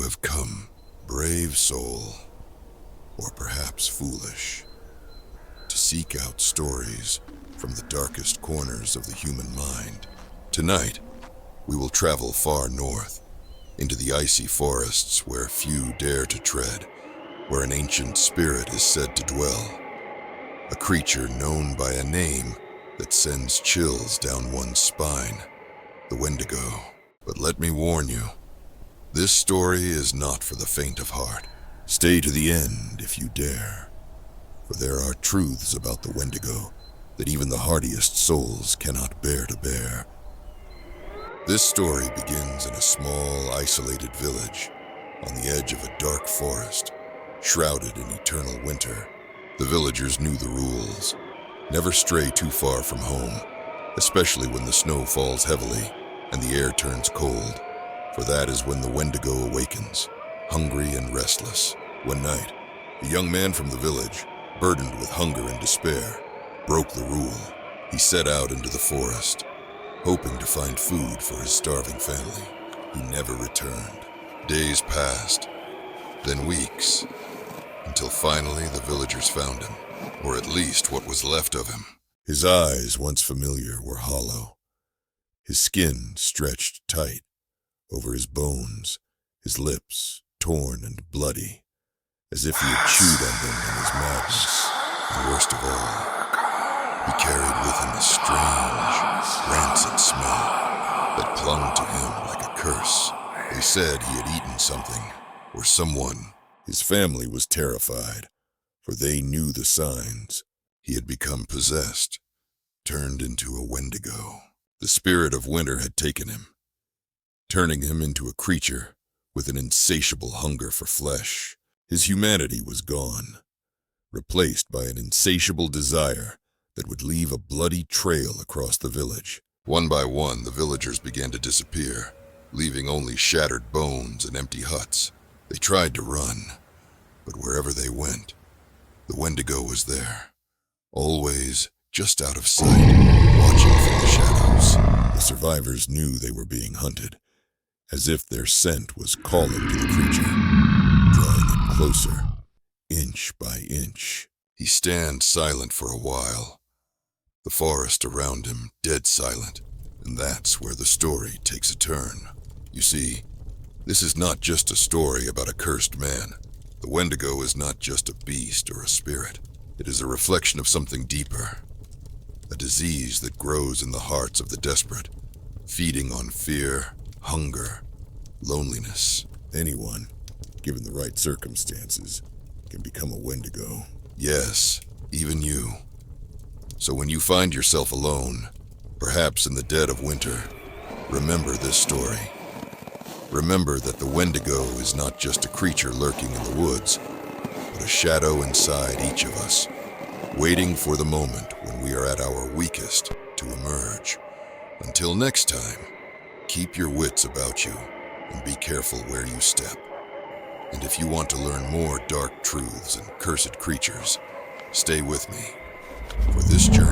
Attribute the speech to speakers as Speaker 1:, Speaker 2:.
Speaker 1: have come, brave soul, or perhaps foolish, to seek out stories from the darkest corners of the human mind. Tonight, we will travel far north, into the icy forests where few dare to tread, where an ancient spirit is said to dwell, a creature known by a name that sends chills down one's spine, the Wendigo. But let me warn you, this story is not for the faint of heart. Stay to the end if you dare, for there are truths about the Wendigo that even the hardiest souls cannot bear to bear. This story begins in a small, isolated village on the edge of a dark forest, shrouded in eternal winter. The villagers knew the rules. Never stray too far from home, especially when the snow falls heavily and the air turns cold, for that is when the Wendigo awakens, hungry and restless. One night, a young man from the village, burdened with hunger and despair, broke the rule. He set out into the forest, hoping to find food for his starving family. He never returned. Days passed, then weeks, until finally the villagers found him, or at least what was left of him. His eyes, once familiar, were hollow. His skin stretched tight over his bones, his lips torn and bloody, as if he had chewed on them in his madness. And worst of all, he carried with him a strange, rancid smell that clung to him like a curse. They said he had eaten something, or someone. His family was terrified, for they knew the signs. He had become possessed, turned into a Wendigo. The spirit of winter had taken him, turning him into a creature with an insatiable hunger for flesh. His humanity was gone, replaced by an insatiable desire that would leave a bloody trail across the village. One by one, the villagers began to disappear, leaving only shattered bones and empty huts. They tried to run, but wherever they went, the Wendigo was there, always just out of sight, watching from the shadows. The survivors knew they were being hunted, as if their scent was calling to the creature, drawing it closer, inch by inch. He stands silent for a while, the forest around him dead silent, and that's where the story takes a turn. You see, this is not just a story about a cursed man. The Wendigo is not just a beast or a spirit. It is a reflection of something deeper, a disease that grows in the hearts of the desperate, feeding on fear, hunger, loneliness. Anyone, given the right circumstances, can become a Wendigo. Yes, even you. So when you find yourself alone, perhaps in the dead of winter, remember this story. Remember that the Wendigo is not just a creature lurking in the woods, but a shadow inside each of us, waiting for the moment when we are at our weakest to emerge. Until next time, keep your wits about you and be careful where you step. And if you want to learn more dark truths and cursed creatures, stay with me, for this journey